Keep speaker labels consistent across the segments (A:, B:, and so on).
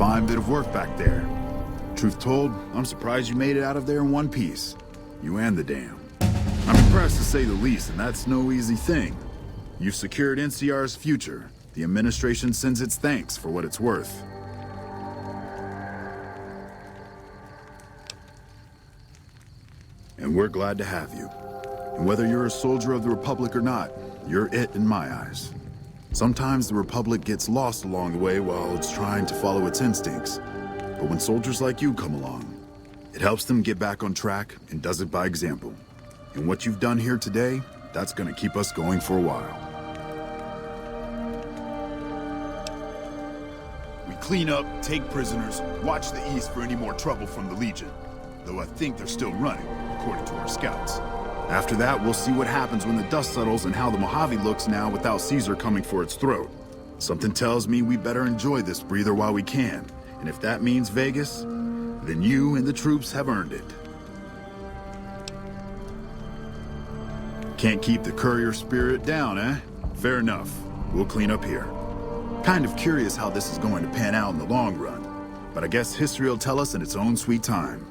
A: fine bit of work back there. Truth told, I'm surprised you made it out of there in one piece. You and the dam. I'm impressed to say the least, and that's no easy thing. You've secured NCR's future. The administration sends its thanks for what it's worth. And we're glad to have you. And whether you're a soldier of the Republic or not, you're it in my eyes. Sometimes the Republic gets lost along the way while it's trying to follow its instincts. But when soldiers like you come along, it helps them get back on track and does it by example. And what you've done here today, that's gonna keep us going for a while. We clean up, take prisoners, watch the east for any more trouble from the Legion. Though I think they're still running, according to our scouts. After that, we'll see what happens when the dust settles and how the Mojave looks now without Caesar coming for its throat. Something tells me we better enjoy this breather while we can. And if that means Vegas, then you and the troops have earned it. Can't keep the courier spirit down, eh? Fair enough. We'll clean up here. Kind of curious how this is going to pan out in the long run. But I guess history will tell us in its own sweet time.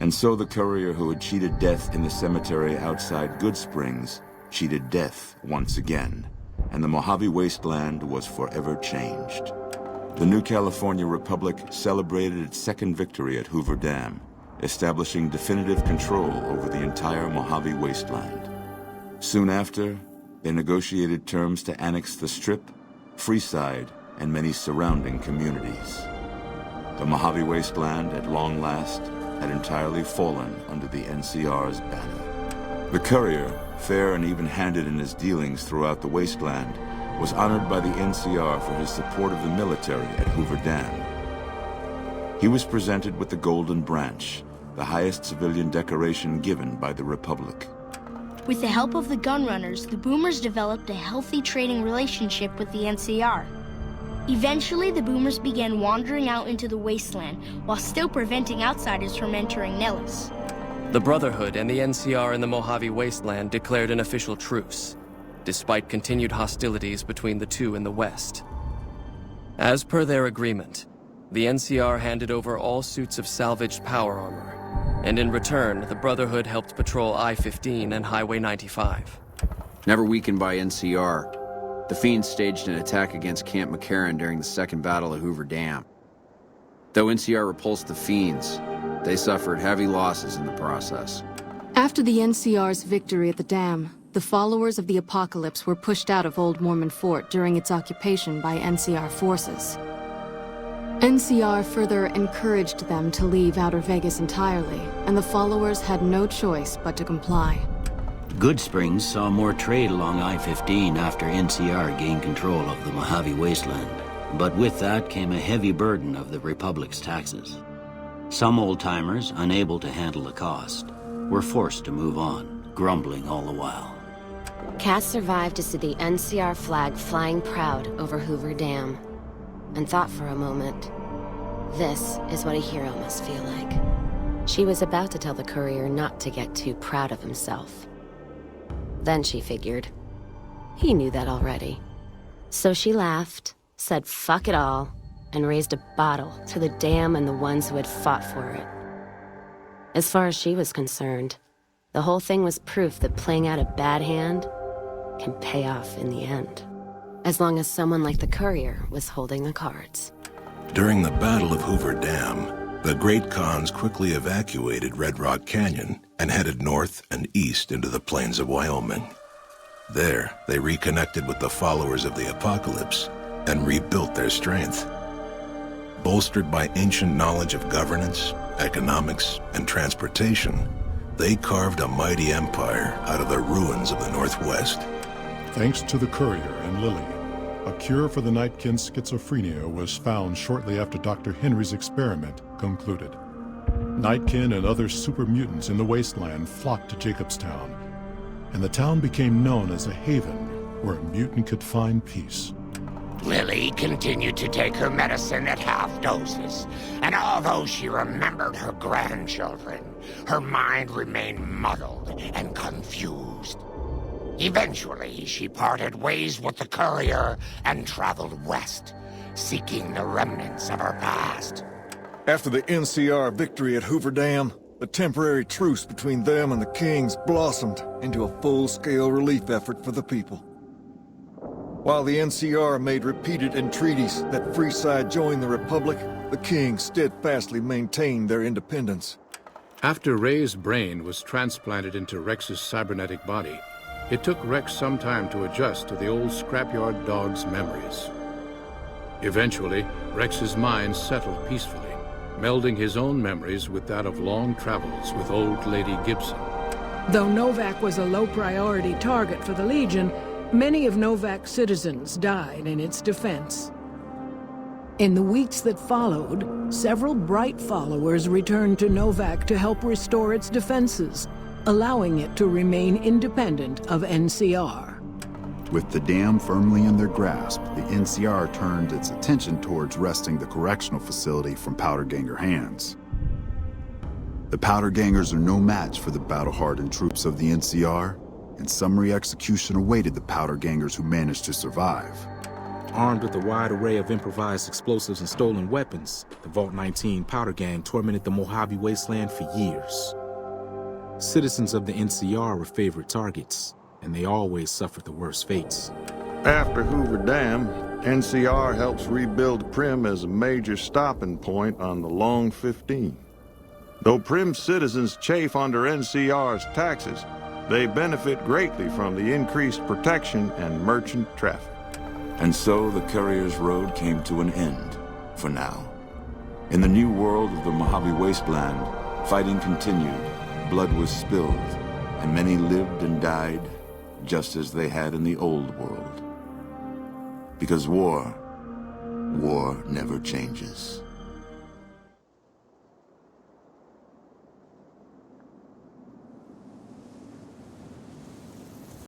B: And so the courier who had cheated death in the cemetery outside Goodsprings cheated death once again, and the Mojave Wasteland was forever changed. The new California Republic celebrated its second victory at Hoover Dam, establishing definitive control over the entire Mojave Wasteland. Soon after, they negotiated terms to annex the Strip, Freeside, and many surrounding communities. The Mojave Wasteland, at long last, had entirely fallen under the NCR's banner. The courier, fair and even-handed in his dealings throughout the wasteland, was honored by the NCR for his support of the military at Hoover Dam. He was presented with the Golden Branch, the highest civilian decoration given by the Republic.
C: With the help of the Gunrunners, the Boomers developed a healthy trading relationship with the NCR. Eventually, the Boomers began wandering out into the wasteland while still preventing outsiders from entering Nellis.
D: The Brotherhood and the NCR in the Mojave Wasteland declared an official truce, despite continued hostilities between the two in the west. As per their agreement, the NCR handed over all suits of salvaged power armor, and in return, the Brotherhood helped patrol I-15 and Highway 95.
E: Never weakened by NCR. The Fiends staged an attack against Camp McCarran during the Second Battle of Hoover Dam. Though NCR repulsed the Fiends, they suffered heavy losses in the process.
F: After the NCR's victory at the dam, the followers of the Apocalypse were pushed out of Old Mormon Fort during its occupation by NCR forces. NCR further encouraged them to leave Outer Vegas entirely, and the followers had no choice but to comply.
G: Goodsprings saw more trade along I-15 after NCR gained control of the Mojave Wasteland. But with that came a heavy burden of the Republic's taxes. Some old-timers, unable to handle the cost, were forced to move on, grumbling all the while.
H: Cass survived to see the NCR flag flying proud over Hoover Dam, and thought for a moment, this is what a hero must feel like. She was about to tell the courier not to get too proud of himself. Then she figured, he knew that already. So she laughed, said fuck it all, and raised a bottle to the dam and the ones who had fought for it. As far as she was concerned, the whole thing was proof that playing out a bad hand can pay off in the end. As long as someone like the courier was holding the cards.
I: During the Battle of Hoover Dam, the Great Khans quickly evacuated Red Rock Canyon and headed north and east into the plains of Wyoming. There, they reconnected with the followers of the Apocalypse and rebuilt their strength. Bolstered by ancient knowledge of governance, economics, and transportation, they carved a mighty empire out of the ruins of the Northwest.
J: Thanks to the courier and Lily, a cure for the Nightkin's schizophrenia was found shortly after Dr. Henry's experiment concluded. Nightkin and other super mutants in the wasteland flocked to Jacobstown, and the town became known as a haven where a mutant could find peace.
K: Lily continued to take her medicine at half doses, and although she remembered her grandchildren, her mind remained muddled and confused. Eventually, she parted ways with the courier and traveled west, seeking the remnants of her past.
L: After the NCR victory at Hoover Dam, the temporary truce between them and the Kings blossomed into a full-scale relief effort for the people. While the NCR made repeated entreaties that Freeside join the Republic, the Kings steadfastly maintained their independence.
M: After Ray's brain was transplanted into Rex's cybernetic body, it took Rex some time to adjust to the old scrapyard dog's memories. Eventually, Rex's mind settled peacefully, melding his own memories with that of long travels with old Lady Gibson.
N: Though Novak was a low-priority target for the Legion, many of Novak's citizens died in its defense. In the weeks that followed, several Bright followers returned to Novak to help restore its defenses, allowing it to remain independent of NCR.
A: With the dam firmly in their grasp, the NCR turned its attention towards wresting the correctional facility from Powderganger hands. The Powdergangers are no match for the battle-hardened troops of the NCR, and summary execution awaited the Powdergangers who managed to survive.
O: Armed with a wide array of improvised explosives and stolen weapons, the Vault 19 Powder Gang tormented the Mojave Wasteland for years. Citizens of the NCR were favorite targets, and they always suffered the worst fates.
P: After Hoover Dam, NCR helps rebuild Primm as a major stopping point on the Long 15. Though Primm citizens chafe under NCR's taxes, they benefit greatly from the increased protection and merchant traffic.
B: And so the Courier's Road came to an end, for now. In the new world of the Mojave Wasteland, fighting continued, blood was spilled, and many lived and died just as they had in the old world. Because war never changes.